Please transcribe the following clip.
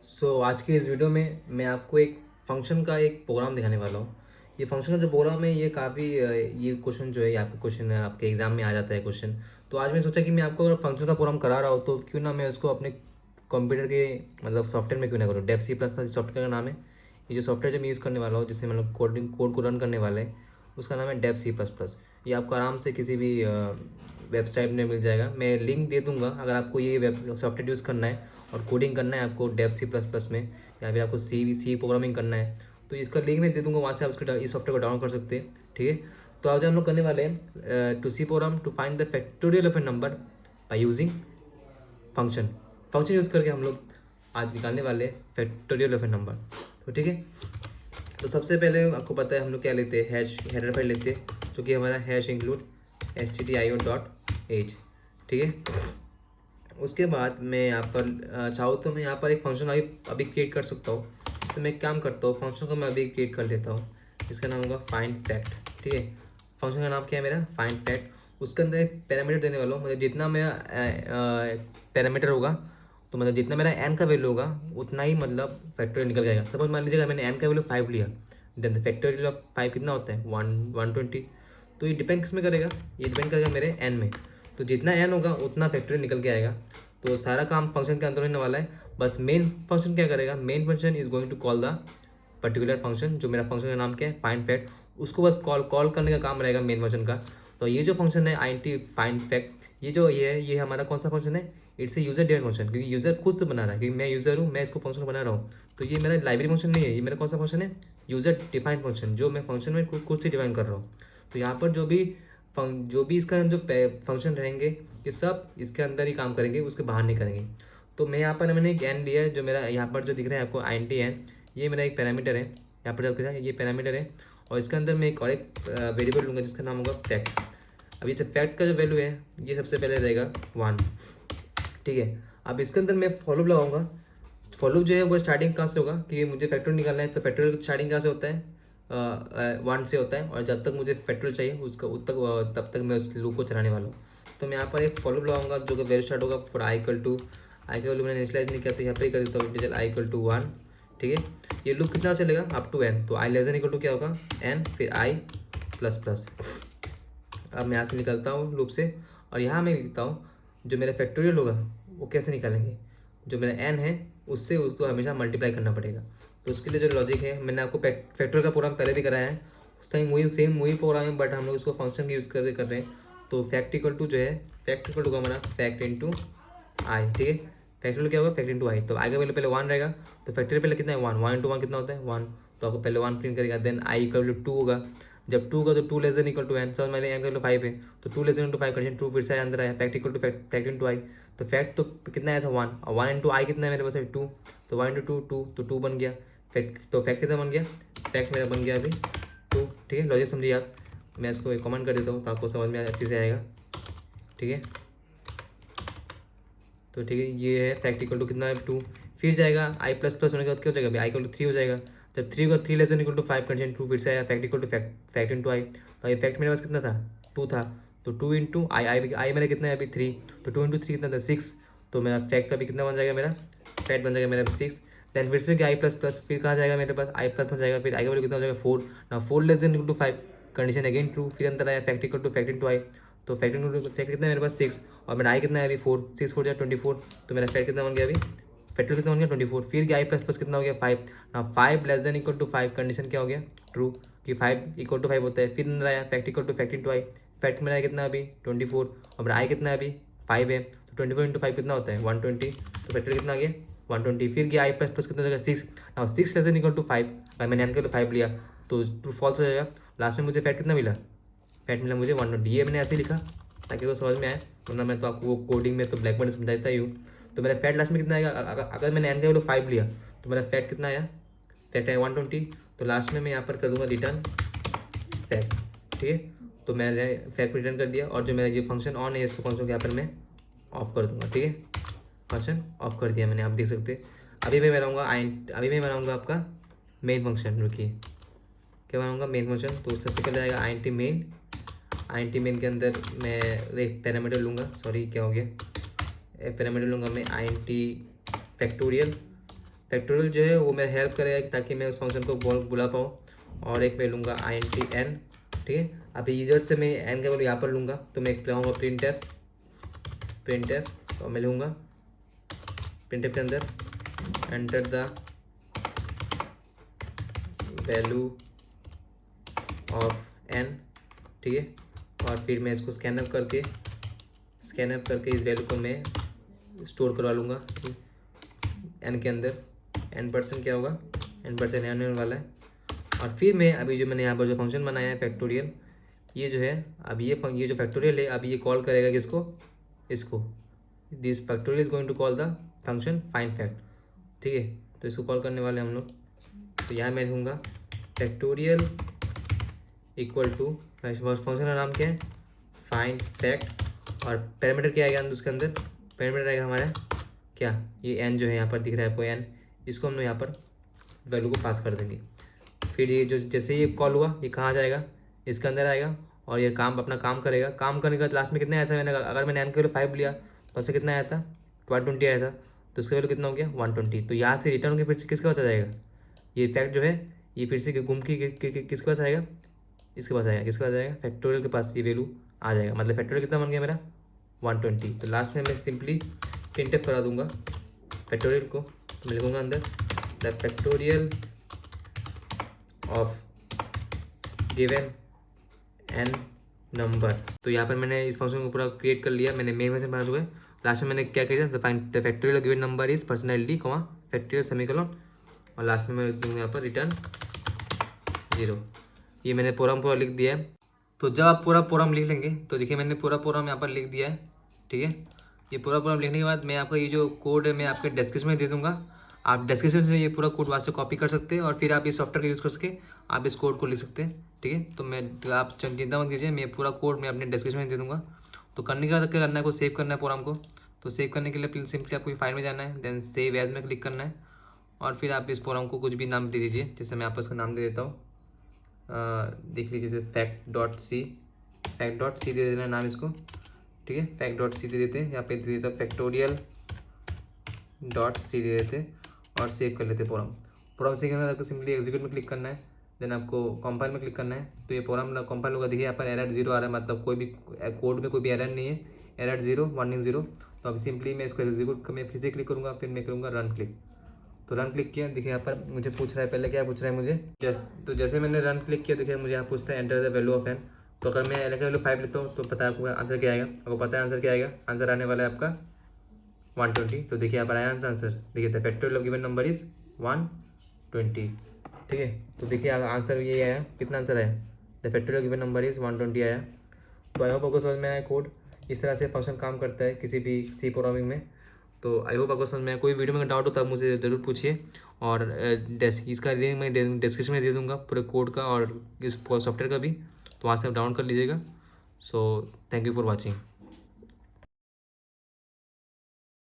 आज की इस वीडियो में मैं आपको एक फंक्शन का एक प्रोग्राम दिखाने वाला हूँ। ये फंक्शन का जो प्रोग्राम है ये काफ़ी ये क्वेश्चन जो है ये आपके क्वेश्चन आपके एग्जाम में आ जाता है क्वेश्चन। तो आज मैं सोचा कि मैं आपको अगर फंक्शन का प्रोग्राम करा रहा हूँ तो क्यों ना मैं उसको अपने कंप्यूटर के मतलब सॉफ्टवेयर में क्यों ना करूँ। Dev C plus plus software का नाम है। ये जो सॉफ्टवेयर जो मैं यूज़ करने वाला हूँ जिससे मतलब कोड को रन करने वाले हैं उसका नाम है डेव सी प्लस प्लस। ये आपको आराम से किसी भी वेबसाइट में मिल जाएगा। मैं लिंक दे दूंगा अगर आपको ये वेब सॉफ्टवेयर यूज़ करना है और कोडिंग करना है आपको डेव सी प्लस प्लस में या फिर आपको सी प्रोग्रामिंग करना है तो इसका लिंक मैं दे दूंगा। वहाँ से आप उसको इस सॉफ्टवेयर को डाउनलोड कर सकते हैं। ठीक है। तो आज हम लोग करने वाले हैं to C program to find the factorial of a number by using function. Function use करके हम लोग आज निकालने वाले हैं फैक्टोरियल ऑफ ए नंबर। तो ठीक है। तो सबसे पहले आपको पता है हम लोग क्या लेते हैं, हैश हेडर फाइल लेते हैं जो कि हमारा हैश इंक्लूड stdio.h। ठीक है। उसके बाद मैं यहाँ पर चाहूँ तो मैं यहाँ पर एक फंक्शन अभी अभी क्रिएट कर सकता हूँ। तो मैं एक काम करता हूँ, फंक्शन को मैं अभी क्रिएट कर लेता हूँ। इसका नाम होगा फाइंड फैक्ट। ठीक है। फंक्शन का नाम क्या है मेरा, फाइंड फैक्ट। उसके अंदर एक पैरामीटर देने वाला हूँ, मतलब जितना मेरा पैरामीटर होगा तो मतलब जितना मेरा एन का वैल्यू होगा उतना ही मतलब फैक्टोरियल निकल जाएगा। सपोज मान लीजिएगा मैंने एन का वैल्यू 5 लिया, देन फैक्टोरियल ऑफ 5 कितना होता है 120। तो ये डिपेंड किस में करेगा, ये डिपेंड करेगा मेरे एन में। तो जितना एन होगा उतना फैक्टोरियल निकल के आएगा। तो सारा काम फंक्शन के अंदर होने वाला है। बस मेन फंक्शन क्या करेगा, main function is going to call the particular function. जो मेरा फंक्शन का नाम क्या है फाइंड फैक्ट, उसको बस कॉल करने का काम रहेगा मेन फंक्शन का। तो ये जो फंक्शन है आई टी फाइंड फैक्ट, ये जो ये है ये हमारा कौन सा फंक्शन है, it's a user defined function. क्योंकि यूजर खुद से बना रहा है, क्योंकि मैं यूजर हूँ, मैं इसको फंक्शन बना रहा हूँ। तो ये मेरा लाइब्रेरी फंक्शन नहीं है, ये मेरा कौन सा फंक्शन है, यूजर डिफाइंड फंक्शन, जो मैं फंक्शन में खुद से डिफाइन कर रहा हूँ। तो यहाँ पर जो भी इसका जो फंक्शन रहेंगे ये सब इसके अंदर ही काम करेंगे, उसके बाहर नहीं करेंगे। तो मैं यहाँ पर मैंने एक एन लिया है, जो मेरा यहाँ पर जो दिख रहा है आपको आई टी एन, ये मेरा एक पैरामीटर है। यहाँ पर जब दिख रहा है ये पैरामीटर है और इसके अंदर मैं एक और एक वेरिएबल लूँगा जिसका नाम होगा फैक्ट। अब ये जो फैक्ट का जो वैल्यू है ये सबसे पहले रहेगा 1। ठीक है। अब इसके अंदर मैं फॉलो लगाऊंगा। फॉलो जो है वो स्टार्टिंग कहाँ से होगा, कि मुझे फैक्टोरियल निकालना है तो फैक्टोरियल स्टार्टिंग कहाँ से होता है, 1 से होता है। और जब तक मुझे फैक्टोरियल चाहिए उसका तब तक मैं उस लूप को चलाने वाला हूँ। तो मैं यहाँ पर एक फॉलो लगाऊंगा जो कि वैल्यू स्टार्ट होगा फॉर आई का वैल्यू मैंने इनिशियलाइज नहीं किया तो यहाँ पर ही कर देता हूँ i = 1। ठीक है। ये लूप कितना चलेगा अप टू n। तो i <= क्या होगा n, फिर i प्लस प्लस। अब मैं यहाँ से निकलता हूँ लूप से और यहाँ मैं लिखता हूँ जो मेरा फैक्टोरियल होगा वो कैसे निकालेंगे, जो मेरा n है उससे उसको हमेशा मल्टीप्लाई करना पड़ेगा। तो उसके लिए जो लॉजिक है मैंने आपको फैक्टोरियल का प्रोग्राम पहले भी कराया है, उस टाइम वही सेम वही प्रोग्राम है, बट हम लोग इसको फंक्शन के यूज़ करके कर रहे हैं। तो फैक्ट इक्वल टू जो है फैक्ट इक्वल टू का हमारा फैक्ट इंटू आई। ठीक है। फैक्टोरियल क्या होगा फैक्ट इंटू आई। तो आई का वैल्यू पहले 1 रहेगा तो फैक्टोरियल पहले कितना है 1, 1 × 1 कितना होता है 1। तो आपको पहले 1 प्रिंट करेगा, देन आई इक्वल टू 2 होगा। जब 2 का तो 2 less than equal to N, समझ में एन का वैल्यू 5 है तो 2 less than to 5 condition true, फिर से अंदर आया fact equal to fact into I. तो फैक्ट तो कितना आया था 1 और 1 इंटू आई कितना है मेरे पास है 2। तो 1 इंटू 2 तो 2 बन गया। फैक्ट तो फैक्ट कितना बन गया, फैक्ट मेरा बन गया अभी 2। ठीक है। लॉजिक समझिए आप, मैं इसको एक कमेंट कर देता हूँ तो आपको समझ में अच्छे से आएगा। ठीक है। तो ठीक है ये है फैक्ट इक्वल टू कितना है 2, फिर जाएगा आई प्लस प्लस होने के बाद क्या हो जाएगा आई इक्वल टू 3 हो जाएगा। जब 3 होगा 3 less than equal to 5 condition true, फिर से आया fact equal to fact into I. तो ये फैक्ट मेरे पास कितना था 2 था। तो 2 इंटू आई मेरा कितना है अभी 3। तो 2 इंटू 3 कितना था 6। तो मेरा फैक्ट अभी कितना बन जाएगा, मेरा फैक्ट बन जाएगा मेरा 6। देन फिर से आई प्लस प्लस, फिर कहाँ जाएगा मेरे पास आई प्लस में जाएगा, फिर आई का वैल्यू कितना हो जाएगा 4 ना 4 less than equal to 5 condition again true, फिर अंदर आया fact equal to fact into I. तो फैक्ट इंटू फैक्ट कितना है मेरे पास 6 और मेरा आई कितना है अभी 4, 6 4 जाए 24। तो मेरा फैक्ट कितना बन गया अभी फैक्टर कितना बन गया 24। फिर आई प्लस प्लस कितना हो गया 5 ना 5 less than equal to 5 condition क्या हो गया ट्रू, कि 5 इक्वल टू 5 होता है। फिर अंदर आया fact equal to fact into i. Fact मेरा कितना अभी 24 और मेरा आई कितना है अभी 5 है। तो 24 इंटू 5 कितना होता है 120। तो फैक्टर कितना आ गया 120। फिर गया आई प्लस प्लस कितना हो जाएगा 6 ना 6 लेस देन इक्वल टू 5। अगर मैंने एन के 5 लिया तो ट्रू फॉल्स हो जाएगा। लास्ट में मुझे फैक्ट कितना मिला, फैक्ट मिला मुझे 120। ये मैंने ऐसे ही लिखा ताकि वो समझ में आए, वरना मैं तो आपको वो कोडिंग में तो ब्लैक बोर्ड समझाता ही हूँ। तो मेरा फैट लास्ट में कितना आएगा, अगर मैंने एन का वैल्यू 5 लिया तो मेरा फैट कितना आया, फैट आया 120। तो लास्ट में मैं यहाँ पर कर दूंगा रिटर्न फैक्ट। ठीक है। तो मैंने फैक्ट रिटर्न कर दिया और जो मेरा ये फंक्शन ऑन है इसको फंक्शन को यहाँ पर मैं ऑफ कर दूंगा। ठीक है। फंक्शन ऑफ कर दिया मैंने, आप देख सकते हैं। अभी मैं बनाऊंगा आपका मेन फंक्शन। रुकिए क्या बनाऊंगा मेन फंक्शन। तो सबसे पहले आएगा आई टी मेन के अंदर मैं एक पैरामीटर लूँगा, सॉरी क्या हो गया, एक पैरामीटर लूँगा मैं आई टी फैक्टोरियल। फैक्टोरियल जो है वो मेरा हेल्प करेगा ताकि मैं उस फंक्शन को बुला पाऊँ। और एक मैं लूँगा int n, ठीक है। अभी यूजर से मैं n का वैल्यू यहाँ पर लूँगा, तो मैं एक लाऊँगा printf और मैं लूँगा printf के अंदर enter the value of n, ठीक है। और फिर मैं इसको स्कैन अप करके इस वैल्यू को मैं स्टोर करवा लूँगा n के अंदर। n% क्या होगा, n% n होने वाला है। और फिर मैं अभी जो मैंने यहाँ पर जो फंक्शन बनाया है फैक्टोरियल, ये जो है अब ये जो फैक्टोरियल है अभी ये कॉल करेगा किसको, इसको। This factorial is going to call the function find fact, ठीक है। तो इसको कॉल करने वाले हम लोग। तो यहाँ मैं लिखूँगा फैक्टोरियल इक्वल टू, फंक्शन का नाम क्या है, फाइंड फैक्ट। और पैरामीटर क्या आएगा उसके अंदर, पैरामीटर आएगा हमारा क्या, ये n जो है यहाँ पर दिख रहा है आपको n, इसको हम लोग यहाँ पर वैल्यू को पास कर देंगे। फिर ये जो जैसे ये कॉल हुआ ये कहाँ जाएगा, इसके अंदर आएगा और ये अपना काम करेगा। काम करने के बाद लास्ट में कितना आया था, अगर मैंने n का वैल्यू 5 लिया तो उससे कितना आया था, 120 आया था। तो उसका वैल्यू कितना हो गया, 120। तो यहाँ से रिटर्न होकर फिर से किसके पास आ जाएगा, ये फैक्ट जो है ये फिर से घूम के किसके पास आएगा, इसके पास आएगा। किसके पास आएगा, फैक्टोरियल के पास ये वैल्यू आ जाएगा। मतलब फैक्टोरियल कितना बन गया मेरा, 120। तो लास्ट में मैं सिंपली प्रिंटफ करा दूंगा फैक्टोरियल को। तो मैं लिखूँगा अंदर the factorial of given n number. तो यहाँ पर मैंने इस फंक्शन को पूरा क्रिएट कर लिया, मैंने मेन फंक्शन बना चुका है। लास्ट में मैंने क्या किया, the factorial given number is personality comma factorial semicolon, और लास्ट में मैं दूंगा यहाँ पर रिटर्न 0। ये मैंने पूरा लिख दिया है। तो जब आप पूरा प्रोग्राम लिख लेंगे तो देखिए मैंने पूरा प्रोग्राम यहाँ पर लिख दिया है, ठीक है। ये पूरा प्रोग्राम लिखने के बाद मैं आपका ये जो कोड है मैं आपके डिस्क्रिप्शन में दे दूँगा। आप डिस्क्रिप्शन से ये पूरा कोड वहाँ से कॉपी कर सकते हैं और फिर आप इस सॉफ्टवेयर का यूज़ कर सके आप इस कोड को लिख सकते हैं, ठीक है। तो आप चिंता मत कीजिए, मैं पूरा कोड मैं अपने डिस्क्रिप्शन में दे दूँगा। तो करने के बाद क्या करना है, को सेव करना है प्रोग्राम को। तो सेव करने के लिए सिंपली आपको फाइल में जाना है, देन सेव एज में क्लिक करना है और फिर आप इस प्रोग्राम को कुछ भी नाम दे दीजिए। जैसे मैं आपको इसका नाम दे देता हूँ, देख लीजिए जैसे फैक्ट.सी दे देना नाम इसको, ठीक है। फैक्ट.सी दे देते हैं, यहाँ पे दे देता फैक्टोरियल.सी दे देते और सेव कर लेते प्रोग्राम सेव करने के बाद आपको सिंपली एग्जीक्यूट में क्लिक करना है, देन आपको कंपाइल में क्लिक करना है। तो ये प्रोग्राम कंपाइल होगा, देखिए यहाँ पर एरर 0 आ रहा है, मतलब कोई भी कोड में कोई भी एरर नहीं है, एरर 0 वार्निंग 0। तो अब सिंपली मैं इसको एग्जीक्यूट मैं फिर से क्लिक करूँगा, फिर मैं करूँगा रन क्लिक। तो रन क्लिक किया, देखिए यहाँ पर मुझे पूछ रहा है, पहले क्या पूछ रहा है मुझे, तो जैसे मैंने रन क्लिक किया देखिए मुझे यहाँ पूछता है enter the value of n। तो अगर मैं n का वैल्यू 5 लेता हूँ तो पता है आपको आंसर क्या आएगा, आपको पता है आंसर क्या आएगा, आंसर आने वाला है आपका 120। तो देखिए यहाँ पर आया आंसर, देखिए the factorial of given number is 120, ठीक है। तो देखिए आंसर ये आया, कितना आंसर आया, the factorial of given number is 120 आया। तो आई होप आपको समझ में आया कोड, इस तरह से फंक्शन काम करता है किसी भी सी प्रोग्रामिंग में। तो आई होप आपको समझ में आया। कोई वीडियो में डाउट हो तब मुझे ज़रूर पूछिए, और इसका लिंक मैं डिस्क्रिप्शन में दे दूँगा पूरे कोड का और इस सॉफ्टवेयर का भी, तो वहाँ से आप डाउनलोड कर लीजिएगा। So thank you for watching.